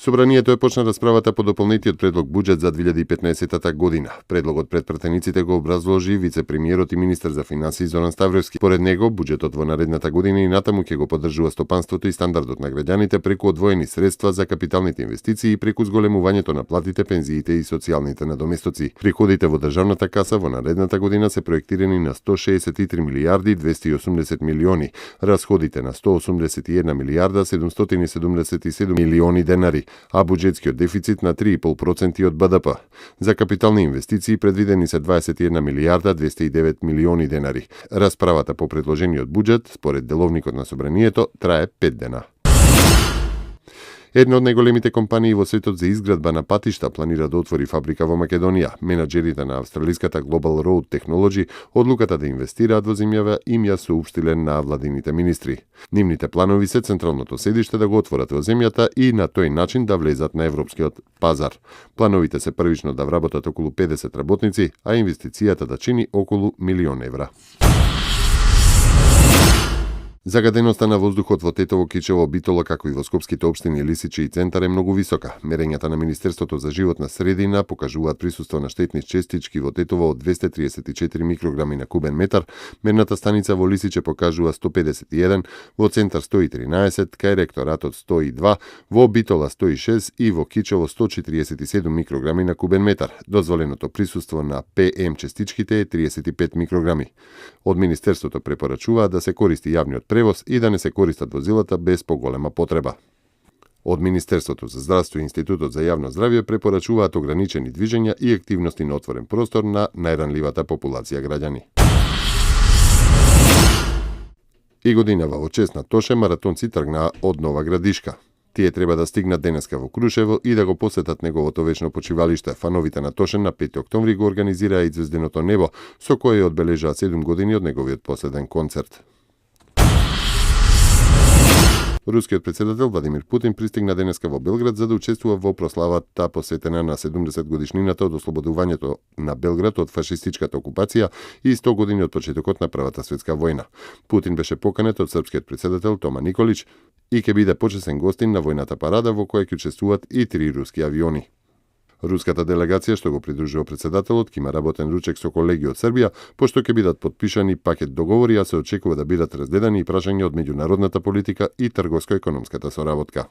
Собранието е почна расправата по дополнетиот предлог буџет за 2015 година. Предлогот пред пратениците го образложи вице-премиерот и министер за финансии Зоран Ставровски. Поред него, буџетот во наредната година и натаму ќе го поддржува стопанството и стандардот на граѓаните преку одвоени средства за капиталните инвестиции и преку зголемувањето на платите, пензиите и социјалните надоместоци. Приходите во државната каса во наредната година се проектирани на 163 милијарди 280 милиони, расходите на 181 милијарда 777 милиони денари, а буџетскиот дефицит на 3,5% од БДП. За капитални инвестиции предвидени се 21 милијарда 209 милиони денари. Расправата по предложениот буџет, според деловникот на собранието, трае 5 дена. Една од најголемите компании во светот за изградба на патишта планира да отвори фабрика во Македонија. Менаџерите на австралиската Global Road Technology одлуката да инвестираат во земјава им ја соопштиле на владините министри. Нивните планови се централното седиште да го отворат во земјата и на тој начин да влезат на европскиот пазар. Плановите се првично да вработат околу 50 работници, а инвестицијата да чини околу $1.000.000 евра. Загаденоста на воздухот во Тетово, Кичево, Битола, како и во скопските општини Лисиче и Центар е многу висока. Мерењата на Министерството за животна средина покажуваат присуство на штетни честички во Тетово од 234 микрограми на кубен метар, мерната станица во Лисиче покажува 151, во Центар 113, кај ректоратот 102, во Битола 106 и во Кичево 147 микрограми на кубен метар. Дозволеното присуство на ПМ честичките е 35 микрограми. Од Министерството препорачуваат да се користи јавниот превоз и да не се користат возилата без поголема потреба. Од Министерството за здравство и Институтот за јавно здравје препорачуваат ограничени движења и активности на отворен простор на најранливата популација граѓани. И годинава во чест на Тоше маратонци тргнаа од Нова Градишка. Тие треба да стигнат денеска во Крушево и да го посетат неговото вечно почивалиште. Фановите на Тошен на 5 октомври го организираа и Звезденото небо, со кое одбележаа 7 години од неговиот последен концерт. Рускиот председател Владимир Путин пристигна денеска во Белград за да учествува во прославата посветена на 70 годишнината од ослободувањето на Белград од фашистичката окупација и 100 години од почетокот на Првата светска војна. Путин беше поканет од српскиот председател Тома Николич и ќе биде почесен гостин на војната парада во која ќе учествуваат и 3 руски авиони. Руската делегација што го придружува председателот ќе има работен ручек со колеги од Србија, пошто ќе бидат подпишани пакет договори, а се очекува да бидат разгледани и прашања од меѓународната политика и трговско-економската соработка.